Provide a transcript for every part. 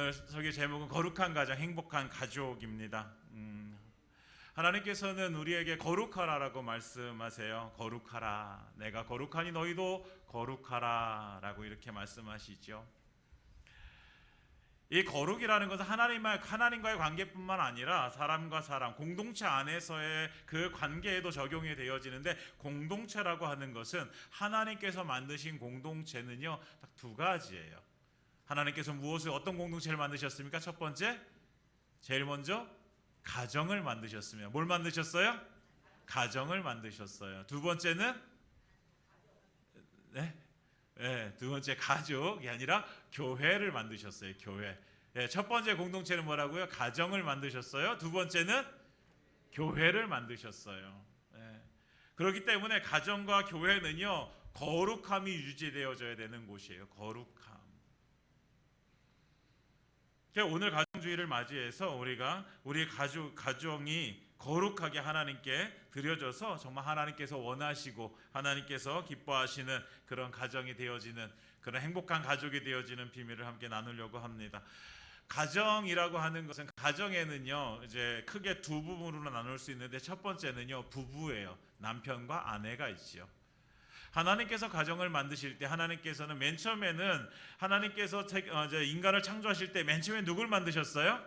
오늘 설교 제목은 거룩한 가정, 행복한 가족입니다. 하나님께서는 우리에게 거룩하라라고 말씀하세요. 거룩하라. 내가 거룩하니 너희도 거룩하라라고 이렇게 말씀하시죠. 이 거룩이라는 것은 하나님과의 관계뿐만 아니라 사람과 사람, 공동체 안에서의 그 관계에도 적용이 되어지는데, 공동체라고 하는 것은 하나님께서 만드신 공동체는요, 딱 두 가지예요. 하나님께서 어떤 공동체를 만드셨습니까? 첫 번째, 제일 먼저 가정을 만드셨으며, 뭘 만드셨어요? 가정을 만드셨어요. 두 번째는 두 번째 가족이 아니라 교회를 만드셨어요. 교회. 첫 번째 공동체는 뭐라고요? 가정을 만드셨어요. 두 번째는 교회를 만드셨어요. 그렇기 때문에 가정과 교회는요, 거룩함이 유지되어져야 되는 곳이에요. 거룩함. 오늘 가정주의를 맞이해서 우리 가정이 거룩하게 하나님께 드려져서 정말 하나님께서 원하시고 하나님께서 기뻐하시는 그런 가정이 되어지는, 그런 행복한 가족이 되어지는 비밀을 함께 나누려고 합니다. 가정이라고 하는 것은, 가정에는요 이제 크게 두 부분으로 나눌 수 있는데, 첫 번째는요 부부예요. 남편과 아내가 있죠. 하나님께서 가정을 만드실 때, 하나님께서는 맨 처음에는 하나님께서 인간을 창조하실 때 맨 처음에 누굴 만드셨어요?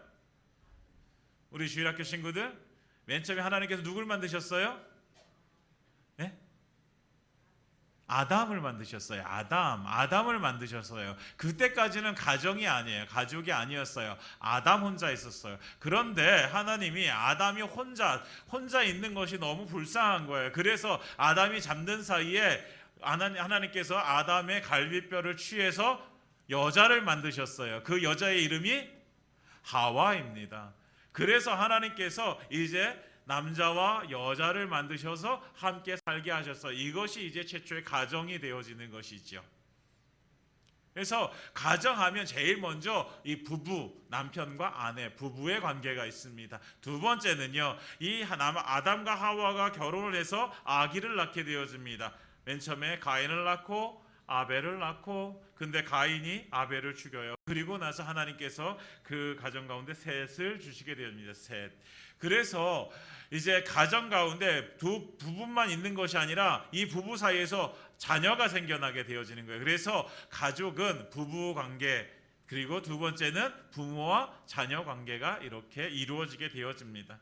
우리 주일학교 친구들, 맨 처음에 하나님께서 누굴 만드셨어요? 아담을 만드셨어요. 아담을 만드셨어요. 그때까지는 가정이 아니에요. 가족이 아니었어요. 아담 혼자 있었어요. 그런데 하나님이 아담이 혼자 있는 것이 너무 불쌍한 거예요. 그래서 아담이 잠든 사이에 하나님께서 아담의 갈비뼈를 취해서 여자를 만드셨어요. 그 여자의 이름이 하와입니다. 그래서 하나님께서 이제 남자와 여자를 만드셔서 함께 살게 하셨어요. 이것이 이제 최초의 가정이 되어지는 것이죠. 그래서 가정하면 제일 먼저 이 부부, 남편과 아내, 부부의 관계가 있습니다. 두 번째는요, 이 아담과 하와가 결혼을 해서 아기를 낳게 되어집니다. 맨 처음에 가인을 낳고 아벨을 낳고, 근데 가인이 아벨을 죽여요. 그리고 나서 하나님께서 그 가정 가운데 셋을 주시게 됩니다. 셋. 그래서 이제 가정 가운데 두 부부만 있는 것이 아니라 이 부부 사이에서 자녀가 생겨나게 되어지는 거예요. 그래서 가족은 부부 관계, 그리고 두 번째는 부모와 자녀 관계가 이렇게 이루어지게 되어집니다.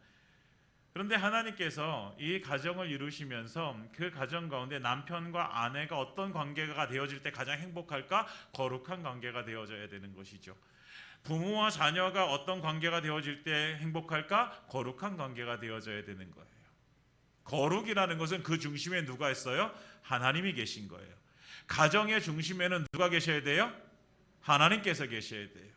그런데 하나님께서 이 가정을 이루시면서 그 가정 가운데 남편과 아내가 어떤 관계가 되어질 때 가장 행복할까? 거룩한 관계가 되어져야 되는 것이죠. 부모와 자녀가 어떤 관계가 되어질 때 행복할까? 거룩한 관계가 되어져야 되는 거예요. 거룩이라는 것은 그 중심에 누가 있어요? 하나님이 계신 거예요. 가정의 중심에는 누가 계셔야 돼요? 하나님께서 계셔야 돼요.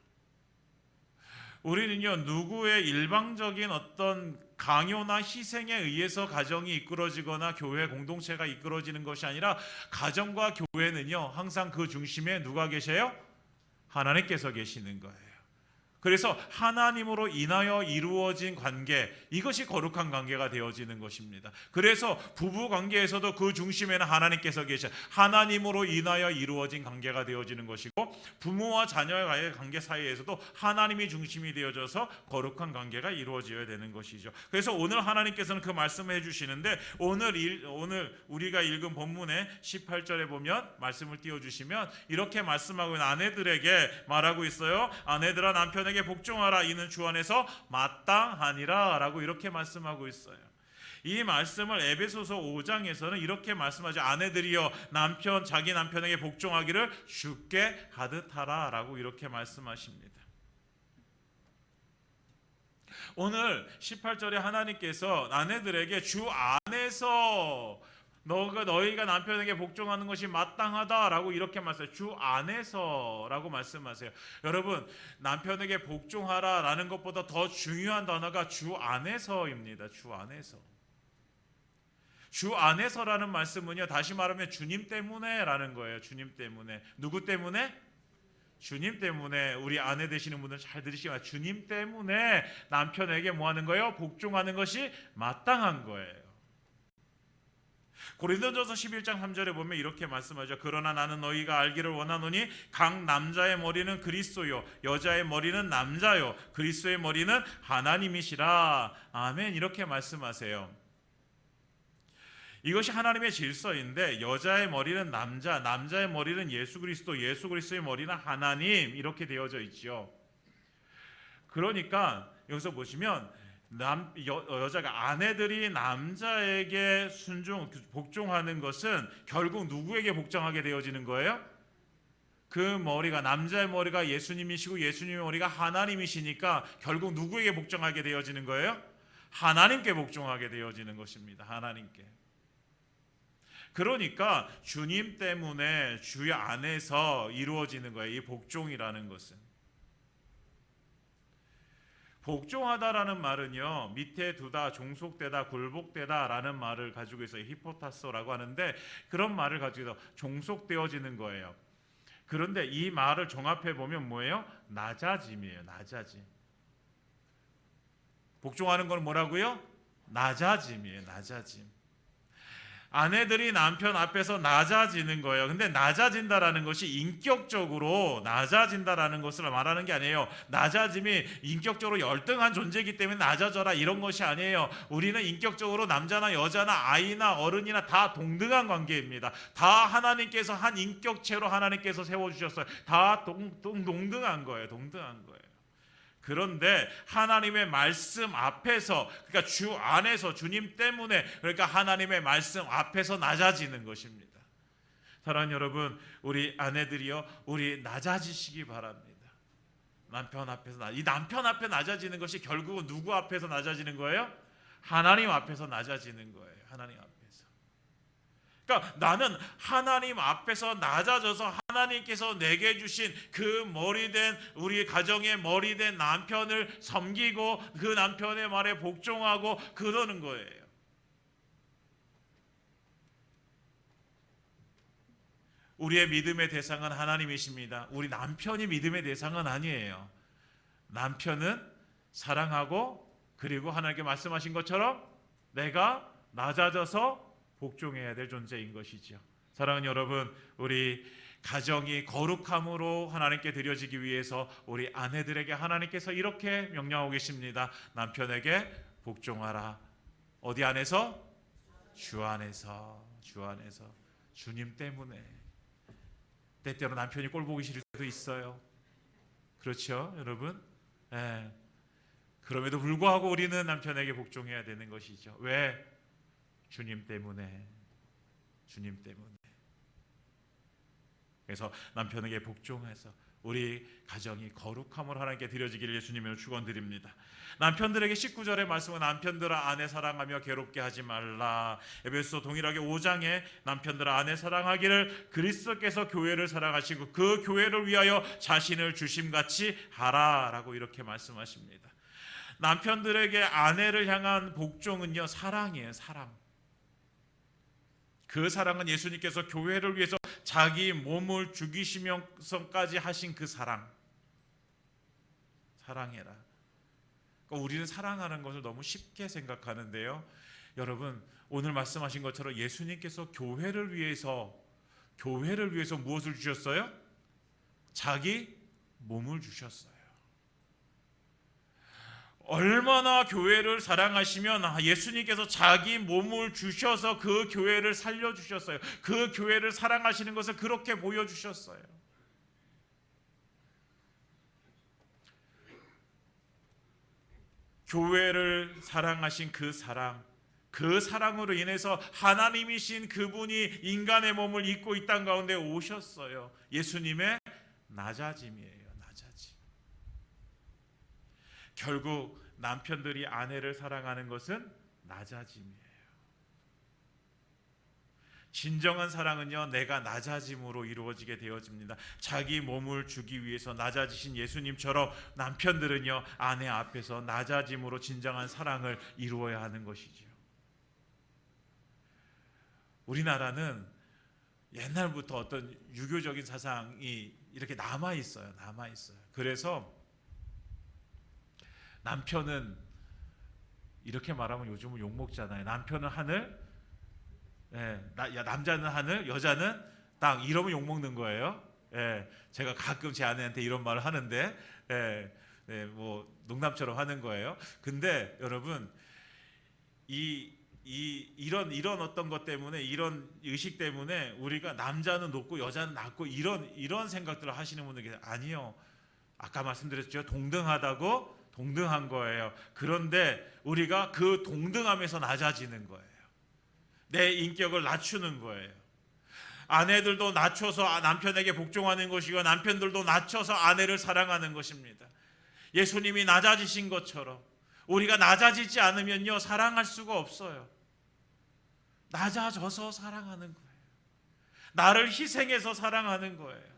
우리는요, 누구의 일방적인 어떤 강요나 희생에 의해서 가정이 이끌어지거나 교회 공동체가 이끌어지는 것이 아니라, 가정과 교회는요 항상 그 중심에 누가 계셔요? 하나님께서 계시는 거예요. 그래서 하나님으로 인하여 이루어진 관계, 이것이 거룩한 관계가 되어지는 것입니다. 그래서 부부 관계에서도 그 중심에는 하나님께서 계셔, 하나님으로 인하여 이루어진 관계가 되어지는 것이고, 부모와 자녀의 관계 사이에서도 하나님이 중심이 되어져서 거룩한 관계가 이루어져야 되는 것이죠. 그래서 오늘 하나님께서는 그 말씀을 해주시는데, 오늘 우리가 읽은 본문의 18절에 보면 말씀을 띄워주시면 이렇게 말씀하고 있는, 아내들에게 말하고 있어요. 아내들아 남편에게 복종하라, 이는 주 안에서 마땅하니라 라고 이렇게 말씀하고 있어요. 이 말씀을 에베소서 5장에서는 이렇게 말씀하죠. 아내들이여 자기 남편에게 복종하기를 주께 하듯 하라 라고 이렇게 말씀하십니다. 오늘 18절에 하나님께서 아내들에게 주 안에서 너희가 남편에게 복종하는 것이 마땅하다라고 이렇게 말씀하세요. 주 안에서라고 말씀하세요. 여러분, 남편에게 복종하라라는 것보다 더 중요한 단어가 주 안에서입니다. 주 안에서. 주 안에서라는 말씀은요, 다시 말하면 주님 때문에라는 거예요. 주님 때문에. 누구 때문에? 주님 때문에. 우리 아내 되시는 분들 잘 들으시면, 주님 때문에 남편에게 뭐 하는 거예요? 복종하는 것이 마땅한 거예요. 고린도전서 11장 3절에 보면 이렇게 말씀하죠. 그러나 나는 너희가 알기를 원하노니 각 남자의 머리는 그리스도요 여자의 머리는 남자요 그리스도의 머리는 하나님이시라. 아멘. 이렇게 말씀하세요. 이것이 하나님의 질서인데 여자의 머리는 남자, 남자의 머리는 예수 그리스도, 예수 그리스도의 머리는 하나님 이렇게 되어져 있죠. 그러니까 여기서 보시면 여자가 아내들이 남자에게 복종하는 것은 결국 누구에게 복종하게 되어지는 거예요? 그 머리가 남자의 머리가 예수님이시고 예수님의 머리가 하나님이시니까 결국 누구에게 복종하게 되어지는 거예요? 하나님께 복종하게 되어지는 것입니다. 하나님께. 그러니까 주님 때문에 주 안에서 이루어지는 거예요. 이 복종이라는 것은. 복종하다라는 말은요, 밑에 두다, 종속되다, 굴복되다라는 말을 가지고 있어요. 히포타소라고 하는데 그런 말을 가지고 종속되어지는 거예요. 그런데 이 말을 종합해 보면 뭐예요? 낮아짐이에요. 낮아짐. 복종하는 건 뭐라고요? 낮아짐이에요. 낮아짐. 아내들이 남편 앞에서 낮아지는 거예요. 근데 낮아진다라는 것이 인격적으로 낮아진다라는 것을 말하는 게 아니에요. 낮아짐이 인격적으로 열등한 존재이기 때문에 낮아져라 이런 것이 아니에요. 우리는 인격적으로 남자나 여자나 아이나 어른이나 다 동등한 관계입니다. 다 하나님께서 한 인격체로 하나님께서 세워주셨어요. 다 동등한 거예요. 동등한 거예요. 그런데 하나님의 말씀 앞에서, 그러니까 주 안에서 주님 때문에, 그러니까 하나님의 말씀 앞에서 낮아지는 것입니다. 사랑하는 여러분, 우리 아내들이요, 우리 낮아지시기 바랍니다. 남편 앞에서 이 남편 앞에 낮아지는 것이 결국은 누구 앞에서 낮아지는 거예요? 하나님 앞에서 낮아지는 거예요. 하나님 앞에서. 그러니까 나는 하나님 앞에서 낮아져서 하나님께서 내게 주신 그 머리된 우리 가정의 머리된 남편을 섬기고 그 남편의 말에 복종하고 그러는 거예요. 우리의 믿음의 대상은 하나님이십니다. 우리 남편이 믿음의 대상은 아니에요. 남편은 사랑하고 그리고 하나님께 말씀하신 것처럼 내가 낮아져서 복종해야 될 존재인 것이죠. 사랑하는 여러분, 우리 가정이 거룩함으로 하나님께 드려지기 위해서 우리 아내들에게 하나님께서 이렇게 명령하고 계십니다. 남편에게 복종하라. 어디 안에서? 주 안에서. 주 안에서. 주님 때문에. 때때로 남편이 꼴 보기 싫을 때도 있어요. 그렇죠, 여러분? 네. 그럼에도 불구하고 우리는 남편에게 복종해야 되는 것이죠. 왜? 주님 때문에. 주님 때문에. 그래서 남편에게 복종해서 우리 가정이 거룩함으로 하나님께 드려지기를 예수님으로 축원드립니다. 남편들에게 19절의 말씀은 남편들아 아내 사랑하며 괴롭게 하지 말라. 에베소 동일하게 5장에 남편들아 아내 사랑하기를 그리스도께서 교회를 사랑하시고 그 교회를 위하여 자신을 주심같이 하라라고 이렇게 말씀하십니다. 남편들에게 아내를 향한 복종은요, 사랑이에요. 사랑. 그 사랑은 예수님께서 교회를 위해서 자기 몸을 죽이시면서까지 하신 그 사랑. 사랑해라. 그러니까 우리는 사랑하는 것을 너무 쉽게 생각하는데요. 여러분, 오늘 말씀하신 것처럼 예수님께서 교회를 위해서 무엇을 주셨어요? 자기 몸을 주셨어요. 얼마나 교회를 사랑하시면 예수님께서 자기 몸을 주셔서 그 교회를 살려주셨어요. 그 교회를 사랑하시는 것을 그렇게 보여주셨어요. 교회를 사랑하신 그 사랑, 그 사랑으로 인해서 하나님이신 그분이 인간의 몸을 입고 이 땅 가운데 오셨어요. 예수님의 낮아짐이에요. 낮아짐. 결국 남편들이 아내를 사랑하는 것은 낮아짐이에요. 진정한 사랑은요, 내가 낮아짐으로 이루어지게 되어집니다. 자기 몸을 주기 위해서 낮아지신 예수님처럼 남편들은요, 아내 앞에서 낮아짐으로 진정한 사랑을 이루어야 하는 것이죠. 우리나라는 옛날부터 어떤 유교적인 사상이 이렇게 남아 있어요. 그래서 남편은 이렇게 말하면 요즘은 욕먹잖아요. 남편은 하늘, 남자는 하늘, 여자는 땅. 이러면 욕 먹는 거예요. 제가 가끔 제 아내한테 이런 말을 하는데, 뭐 농담처럼 하는 거예요. 근데 여러분, 이런 어떤 것 때문에, 이런 의식 때문에 우리가 남자는 높고 여자는 낮고 이런 생각들을 하시는 분들 계세요. 아니요. 아까 말씀드렸죠. 동등하다고 동등한 거예요. 그런데 우리가 그 동등함에서 낮아지는 거예요. 내 인격을 낮추는 거예요. 아내들도 낮춰서 남편에게 복종하는 것이고 남편들도 낮춰서 아내를 사랑하는 것입니다. 예수님이 낮아지신 것처럼 우리가 낮아지지 않으면요 사랑할 수가 없어요. 낮아져서 사랑하는 거예요. 나를 희생해서 사랑하는 거예요.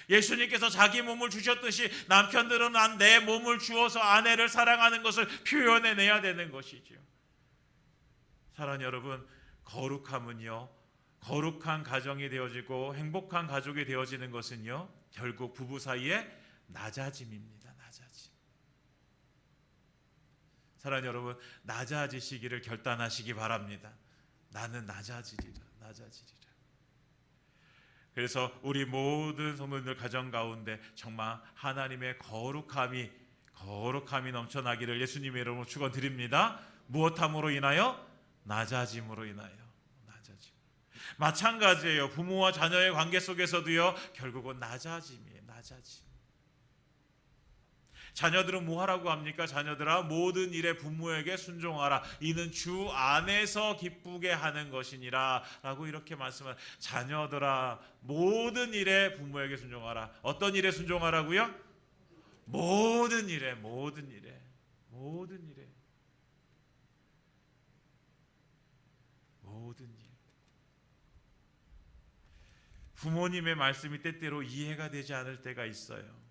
예수님께서 자기 몸을 주셨듯이 남편들은 내 몸을 주어서 아내를 사랑하는 것을 표현해내야 되는 것이죠. 사랑하는 여러분, 거룩함은요, 거룩한 가정이 되어지고 행복한 가족이 되어지는 것은요 결국 부부 사이의 낮아짐입니다. 낮아짐. 사랑하는 여러분, 낮아지시기를 결단하시기 바랍니다. 나는 낮아지리라. 그래서 우리 모든 성도님들 가정 가운데 정말 하나님의 거룩함이 넘쳐나기를 예수님의 이름으로 축원드립니다. 무엇함으로 인하여? 낮아짐으로 인하여. 낮아짐. 마찬가지예요. 부모와 자녀의 관계 속에서도요 결국은 낮아짐이에요. 낮아짐. 자녀들은 뭐 하라고 합니까? 자녀들아, 모든 일에 부모에게 순종하라. 이는 주 안에서 기쁘게 하는 것이니라 라고 이렇게 말씀하는. 자녀들아, 모든 일에 부모에게 순종하라. 어떤 일에 순종하라고요? 모든 일에. 부모님의 말씀이 때때로 이해가 되지 않을 때가 있어요.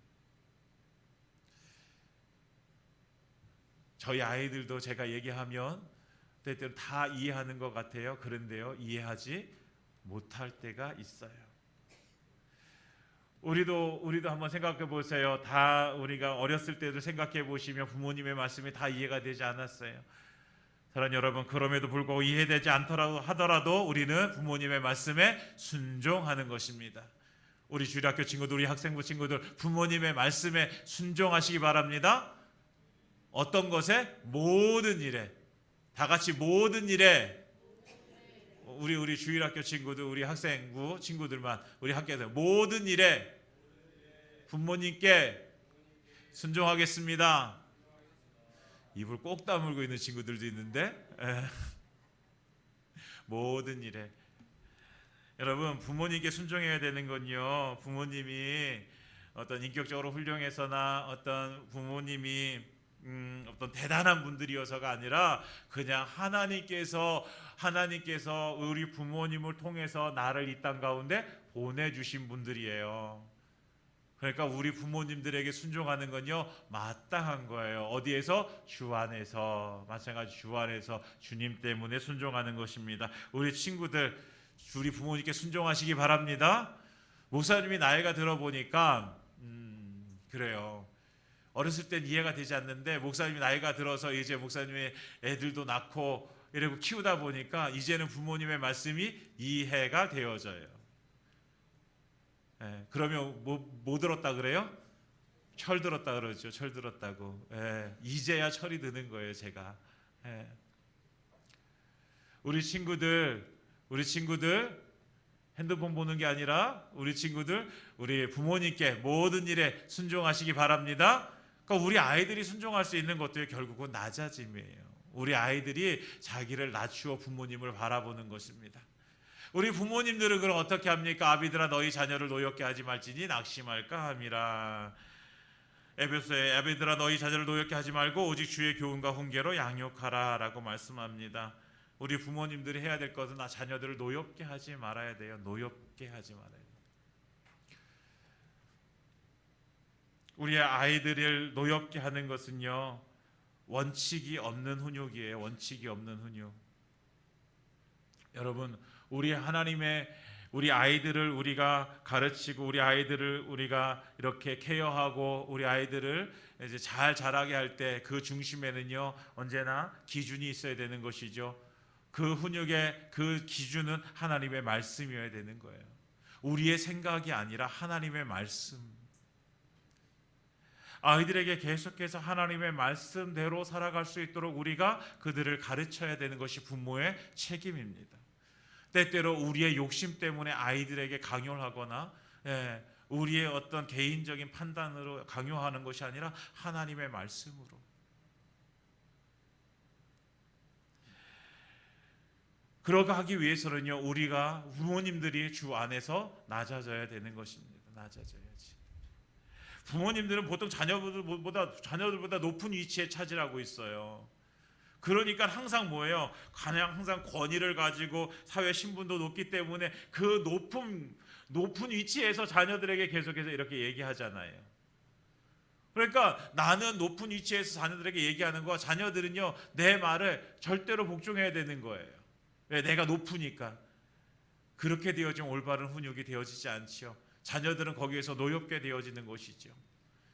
저희 아이들도 제가 얘기하면 때때로 다 이해하는 것 같아요. 그런데요, 이해하지 못할 때가 있어요. 우리도 한번 생각해 보세요. 다 우리가 어렸을 때도 생각해 보시면 부모님의 말씀이 다 이해가 되지 않았어요. 사랑하는 여러분, 그럼에도 불구하고 이해되지 않더라도 하더라도 우리는 부모님의 말씀에 순종하는 것입니다. 우리 주일학교 친구들, 우리 학생부 친구들, 부모님의 말씀에 순종하시기 바랍니다. 어떤 것에? 모든 일에. 다 같이 모든 일에. 우리 주일학교 친구들, 우리 학생부 친구들만 우리 학교에서 모든 일에 부모님께 순종하겠습니다. 입을 꼭 다물고 있는 친구들도 있는데 모든 일에. 여러분, 부모님께 순종해야 되는 건요, 부모님이 어떤 인격적으로 훌륭해서나 어떤 부모님이 어떤 대단한 분들이어서가 아니라 그냥 하나님께서 우리 부모님을 통해서 나를 이 땅 가운데 보내주신 분들이에요. 그러니까 우리 부모님들에게 순종하는 건요 마땅한 거예요. 어디에서? 주 안에서. 마찬가지 주 안에서 주님 때문에 순종하는 것입니다. 우리 친구들, 우리 부모님께 순종하시기 바랍니다. 목사님이 나이가 들어보니까 그래요. 어렸을 땐 이해가 되지 않는데 목사님이 나이가 들어서 이제 목사님의 애들도 낳고 이러고 키우다 보니까 이제는 부모님의 말씀이 이해가 되어져요. 그러면 뭐 들었다 그래요? 철 들었다 그러죠. 철 들었다고. 이제야 철이 드는 거예요, 제가. 우리 친구들 핸드폰 보는 게 아니라 우리 친구들, 우리 부모님께 모든 일에 순종하시기 바랍니다. 그러니까 우리 아이들이 순종할 수 있는 것도 결국은 낮아짐이에요. 우리 아이들이 자기를 낮추어 부모님을 바라보는 것입니다. 우리 부모님들은 그럼 어떻게 합니까? 아비들아, 너희 자녀를 노엽게 하지 말지니 낙심할까 함이라. 에베소에 아비들아, 너희 자녀를 노엽게 하지 말고 오직 주의 교훈과 훈계로 양육하라 라고 말씀합니다. 우리 부모님들이 해야 될 것은 자녀들을 노엽게 하지 말아야 돼요. 노엽게 하지 말아야 돼요. 우리의 아이들을 노엽게 하는 것은요 원칙이 없는 훈육이에요. 원칙이 없는 훈육. 여러분, 우리 아이들을 우리가 가르치고 우리 아이들을 우리가 이렇게 케어하고 우리 아이들을 이제 잘 자라게 할 때 그 중심에는요 언제나 기준이 있어야 되는 것이죠. 그 훈육의 그 기준은 하나님의 말씀이어야 되는 거예요. 우리의 생각이 아니라 하나님의 말씀. 아이들에게 계속해서 하나님의 말씀대로 살아갈 수 있도록 우리가 그들을 가르쳐야 되는 것이 부모의 책임입니다. 때때로 우리의 욕심 때문에 아이들에게 강요를 하거나 우리의 어떤 개인적인 판단으로 강요하는 것이 아니라 하나님의 말씀으로. 그러고 하기 위해서는요, 우리가 부모님들이 주 안에서 낮아져야 되는 것입니다. 낮아져야지. 부모님들은 보통 자녀들보다 높은 위치에 차지하고 있어요. 그러니까 항상 뭐예요? 그냥 항상 권위를 가지고 사회 신분도 높기 때문에 그 높은 위치에서 자녀들에게 계속해서 이렇게 얘기하잖아요. 그러니까 나는 높은 위치에서 자녀들에게 얘기하는 거와 자녀들은요, 내 말을 절대로 복종해야 되는 거예요. 왜? 내가 높으니까. 그렇게 되어지면 올바른 훈육이 되어지지 않지요. 자녀들은 거기에서 노엽게 되어지는 것이죠.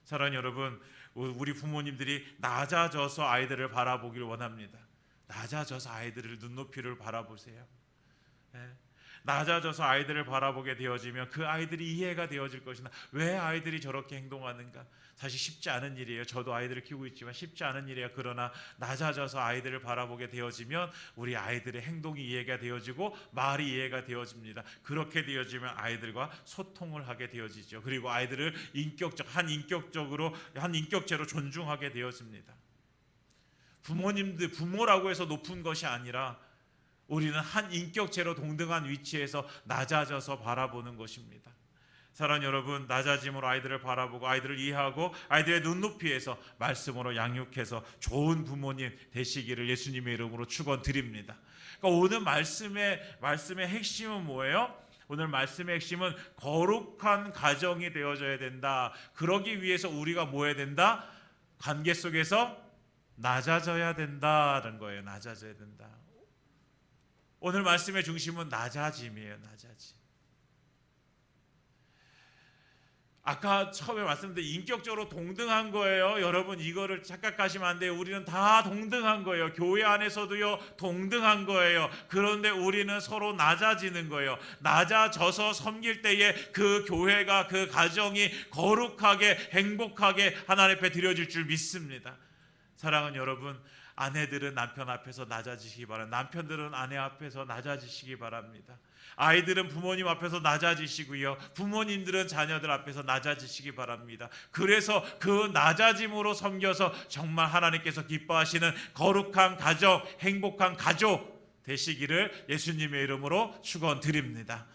사랑하는 여러분, 우리 부모님들이 낮아져서 아이들을 바라보길 원합니다. 낮아져서 아이들을 눈높이를 바라보세요. 낮아져서 아이들을 바라보게 되어지면 그 아이들이 이해가 되어질 것이나 왜 아이들이 저렇게 행동하는가. 사실 쉽지 않은 일이에요. 저도 아이들을 키우고 있지만 쉽지 않은 일이에요. 그러나 낮아져서 아이들을 바라보게 되어지면 우리 아이들의 행동이 이해가 되어지고 말이 이해가 되어집니다. 그렇게 되어지면 아이들과 소통을 하게 되어지죠. 그리고 아이들을 한 인격체로 존중하게 되어집니다. 부모라고 해서 높은 것이 아니라 우리는 한 인격체로 동등한 위치에서 낮아져서 바라보는 것입니다. 사랑하는 여러분, 낮아짐으로 아이들을 바라보고 아이들을 이해하고 아이들의 눈높이에서 말씀으로 양육해서 좋은 부모님 되시기를 예수님의 이름으로 축원드립니다. 그러니까 오늘 말씀의 핵심은 뭐예요? 오늘 말씀의 핵심은 거룩한 가정이 되어져야 된다. 그러기 위해서 우리가 뭐 해야 된다? 관계 속에서 낮아져야 된다는 거예요. 낮아져야 된다. 오늘 말씀의 중심은 낮아짐이에요. 낮아짐. 아까 처음에 말씀드린 인격적으로 동등한 거예요. 여러분, 이거를 착각하시면 안 돼요. 우리는 다 동등한 거예요. 교회 안에서도요, 동등한 거예요. 그런데 우리는 서로 낮아지는 거예요. 낮아져서 섬길 때에 그 교회가, 그 가정이 거룩하게 행복하게 하나님 앞에 드려질 줄 믿습니다. 사랑하는 여러분, 아내들은 남편 앞에서 낮아지시기 바랍니다. 남편들은 아내 앞에서 낮아지시기 바랍니다. 아이들은 부모님 앞에서 낮아지시고요, 부모님들은 자녀들 앞에서 낮아지시기 바랍니다. 그래서 그 낮아짐으로 섬겨서 정말 하나님께서 기뻐하시는 거룩한 가정, 행복한 가족 되시기를 예수님의 이름으로 축원드립니다.